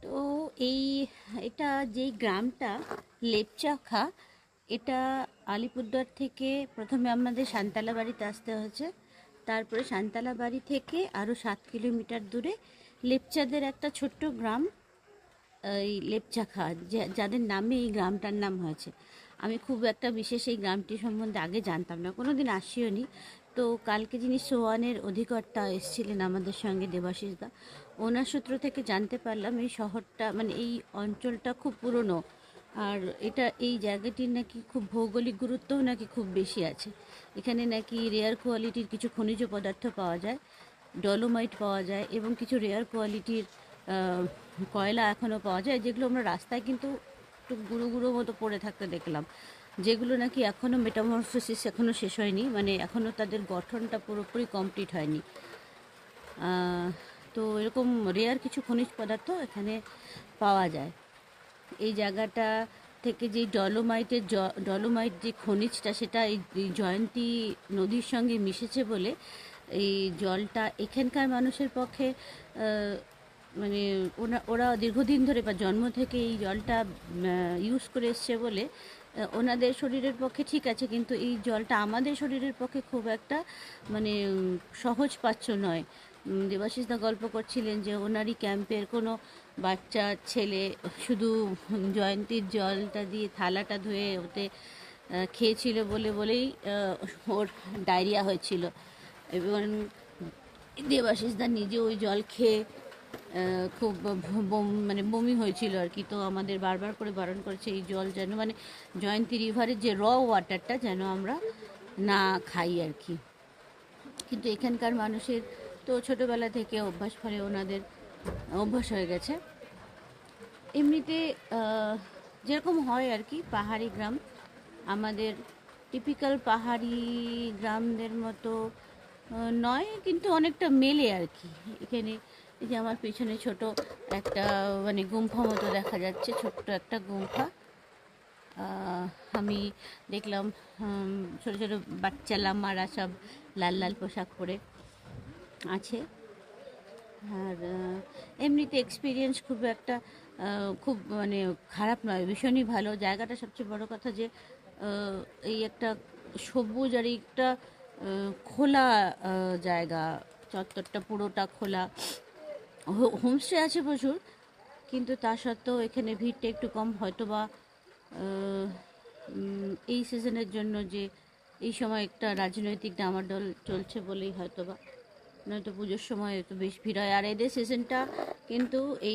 তো এই এটা যেই গ্রামটা লেপচাখা, এটা আলিপুরদুয়ার থেকে প্রথমে আমাদের শান্তালা বাড়িতে আসতে হয়েছে। তারপরে শান্তালা বাড়ি থেকে আরও 7 কিলোমিটার দূরে লেপচাদের একটা ছোট্ট গ্রাম, এই লেপচাখা, যাদের নামে এই গ্রামটার নাম হয়েছে। আমি খুব একটা বিশেষ এই গ্রামটি সম্বন্ধে আগে জানতাম না, কোনো দিন আসিও নি। তো কালকে যিনি সোয়ানের অধিকর্তা এসেছিলেন আমাদের সঙ্গে, দেবাশিসদা, ওনার সূত্র থেকে জানতে পারলাম এই শহরটা, মানে এই অঞ্চলটা খুব পুরনো। আর এই জায়গাটির নাকি খুব ভৌগোলিক গুরুত্বও নাকি খুব বেশি আছে। এখানে নাকি রেয়ার কোয়ালিটির কিছু খনিজ পদার্থ পাওয়া যায়, ডলোমাইট পাওয়া যায়, এবং কিছু রেয়ার কোয়ালিটির কয়লা এখনও পাওয়া যায়, যেগুলো আমরা রাস্তায় কিন্তু একটু গুঁড়ো গুঁড়ো মতো পড়ে থাকতে দেখলাম, যেগুলো নাকি এখনও মেটামরফোসিস এখনও শেষ হয়নি, মানে এখনও তাদের গঠনটা পুরোপুরি কমপ্লিট হয়নি। তো এরকম রেয়ার কিছু খনিজ পদার্থ এখানে পাওয়া যায়। এই জায়গাটা থেকে যে ডলোমাইট যে খনিজটা, সেটা এই জয়ন্তী নদীর সঙ্গে মিশেছে বলে এই জলটা এখানকার মানুষের পক্ষে মানে ওরা দীর্ঘদিন ধরে বা জন্ম থেকে এই জলটা ইউজ করে এসছে বলে ওনাদের শরীরের পক্ষে ঠিক আছে, কিন্তু এই জলটা আমাদের শরীরের পক্ষে খুব একটা মানে সহজ পাচ্য নয়। দেবাশিসদা গল্প করছিলেন যে ওনারই ক্যাম্পের কোনো বাচ্চা ছেলে শুধু জয়ন্তীর জলটা দিয়ে থালাটা ধুয়ে ওতে খেয়েছিল বলেই ওর ডায়রিয়া হয়েছিল, এবং দেবাশিসদা নিজে ওই জল খেয়ে খুব মানে বমি হয়েছিল আর কি। তো আমাদের বারবার করে বারণ করেছে এই জল যেন, মানে জয়ন্তী রিভারের যে ওয়াটারটা যেন আমরা না খাই আর কি। কিন্তু এখানকার মানুষের তো ছোটোবেলা থেকে অভ্যাস, ফলে ওনাদের অভ্যাস হয়ে গেছে। এমনিতে যেরকম হয় আর কি, পাহাড়ি গ্রাম আমাদের টিপিক্যাল পাহাড়ি গ্রামদের মতো নয়, কিন্তু অনেকটা মেলে আর কি। এখানে এই যে আমার পিছনে ছোট একটা মানে গুম্ফা মতো দেখা যাচ্ছে, ছোট্ট একটা গুম্ফা। আমি দেখলাম ছোটো ছোটো বাচ্চা লামারা সব লাল লাল পোশাক পরে আছে। আর এমনিতে এক্সপিরিয়েন্স খুব একটা খুব মানে খারাপ নয়, ভীষণই ভালো জায়গাটা। সবচেয়ে বড় কথা যে এই একটা সবুজ আর একটা খোলা জায়গা, চত্বরটা পুরোটা খোলা। হোমস্টে আছে প্রচুর, কিন্তু তা সত্ত্বেও এখানে ভিড়টা একটু কম, হয়তো বা এই সিজনের জন্য, যে এই সময় একটা রাজনৈতিক ডামাডোল চলছে বলেই হয়তো বা, নয়তো পুজোর সময় তো বেশ ভিড় হয়। আর এদের সিজনটা কিন্তু এই